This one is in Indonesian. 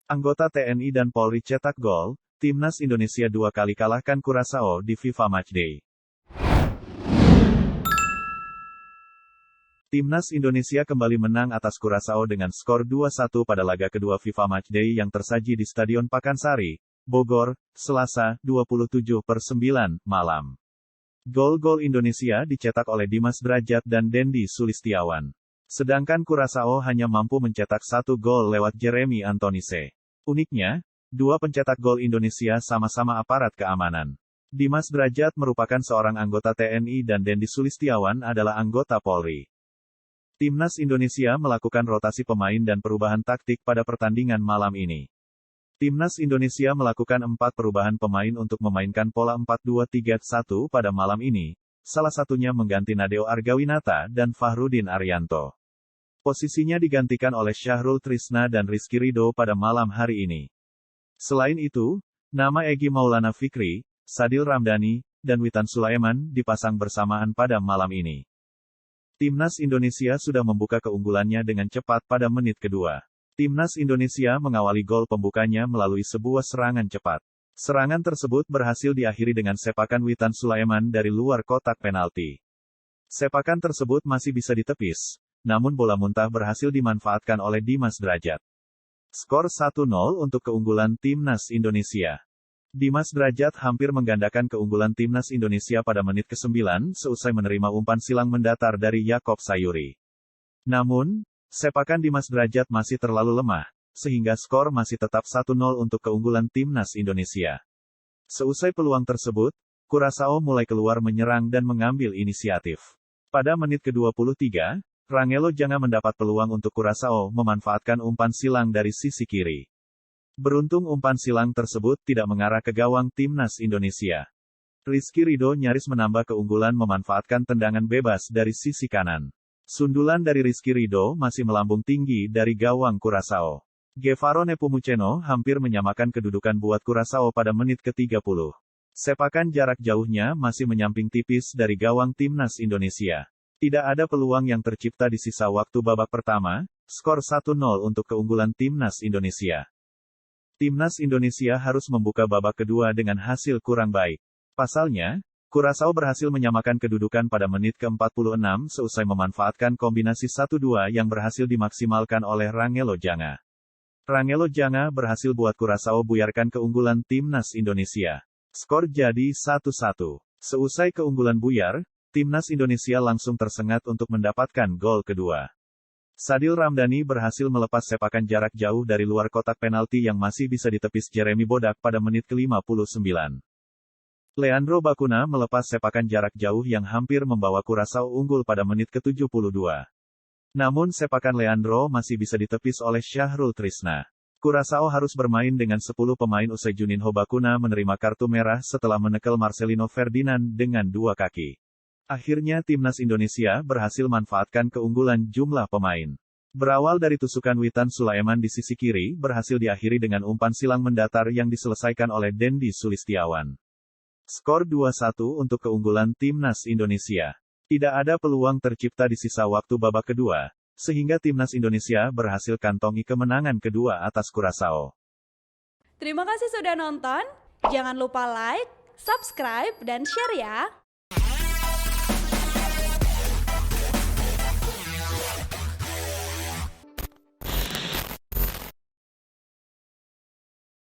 Anggota TNI dan Polri cetak gol, Timnas Indonesia 2 kali kalahkan Curaçao di FIFA Matchday. Timnas Indonesia kembali menang atas Curaçao dengan skor 2-1 pada laga kedua FIFA Matchday yang tersaji di Stadion Pakansari, Bogor, Selasa, 27/9, malam. Gol-gol Indonesia dicetak oleh Dimas Drajat dan Dendi Sulistiawan. Sedangkan Curaçao hanya mampu mencetak 1 gol lewat Jeremy Antonise. Uniknya, dua pencetak gol Indonesia sama-sama aparat keamanan. Dimas Drajat merupakan seorang anggota TNI dan Dendi Sulistiawan adalah anggota Polri. Timnas Indonesia melakukan rotasi pemain dan perubahan taktik pada pertandingan malam ini. Timnas Indonesia melakukan 4 perubahan pemain untuk memainkan pola 4-2-3-1 pada malam ini, salah satunya mengganti Nadeo Argawinata dan Fahrudin Arianto. Posisinya digantikan oleh Syahrul Trisna dan Rizky Ridho pada malam hari ini. Selain itu, nama Egy Maulana Fikri, Sadil Ramdhani, dan Witan Sulaiman dipasang bersamaan pada malam ini. Timnas Indonesia sudah membuka keunggulannya dengan cepat pada menit kedua. Timnas Indonesia mengawali gol pembukanya melalui sebuah serangan cepat. Serangan tersebut berhasil diakhiri dengan sepakan Witan Sulaiman dari luar kotak penalti. Sepakan tersebut masih bisa ditepis, namun bola muntah berhasil dimanfaatkan oleh Dimas Drajat. Skor 1-0 untuk keunggulan Timnas Indonesia. Dimas Drajat hampir menggandakan keunggulan Timnas Indonesia pada menit ke-9 seusai menerima umpan silang mendatar dari Yakob Sayuri. Namun, sepakan Dimas Drajat masih terlalu lemah, sehingga skor masih tetap 1-0 untuk keunggulan Timnas Indonesia. Seusai peluang tersebut, Curaçao mulai keluar menyerang dan mengambil inisiatif. Pada menit ke-23, Rangelo Janga mendapat peluang untuk Curaçao memanfaatkan umpan silang dari sisi kiri. Beruntung umpan silang tersebut tidak mengarah ke gawang Timnas Indonesia. Rizky Ridho nyaris menambah keunggulan memanfaatkan tendangan bebas dari sisi kanan. Sundulan dari Rizky Ridho masih melambung tinggi dari gawang Curaçao. Guevaro Nepomuceno hampir menyamakan kedudukan buat Curaçao pada menit ke-30. Sepakan jarak jauhnya masih menyamping tipis dari gawang Timnas Indonesia. Tidak ada peluang yang tercipta di sisa waktu babak pertama, skor 1-0 untuk keunggulan Timnas Indonesia. Timnas Indonesia harus membuka babak kedua dengan hasil kurang baik. Pasalnya, Curaçao berhasil menyamakan kedudukan pada menit ke-46 seusai memanfaatkan kombinasi 1-2 yang berhasil dimaksimalkan oleh Rangelo Janga. Rangelo Janga berhasil buat Curaçao buyarkan keunggulan Timnas Indonesia. Skor jadi 1-1. Seusai keunggulan buyar, Timnas Indonesia langsung tersengat untuk mendapatkan gol kedua. Sadil Ramdhani berhasil melepas sepakan jarak jauh dari luar kotak penalti yang masih bisa ditepis Jeremy Bodak pada menit ke-59. Leandro Bacuna melepas sepakan jarak jauh yang hampir membawa Curaçao unggul pada menit ke-72. Namun sepakan Leandro masih bisa ditepis oleh Syahrul Trisna. Curaçao harus bermain dengan 10 pemain usai Juninho Bacuna menerima kartu merah setelah menekel Marcelino Ferdinand dengan 2 kaki. Akhirnya Timnas Indonesia berhasil manfaatkan keunggulan jumlah pemain. Berawal dari tusukan Witan Sulaiman di sisi kiri berhasil diakhiri dengan umpan silang mendatar yang diselesaikan oleh Dendi Sulistiawan. Skor 2-1 untuk keunggulan Timnas Indonesia. Tidak ada peluang tercipta di sisa waktu babak kedua, sehingga Timnas Indonesia berhasil kantongi kemenangan kedua atas Curaçao. Terima kasih sudah nonton, jangan lupa like, subscribe, dan share ya!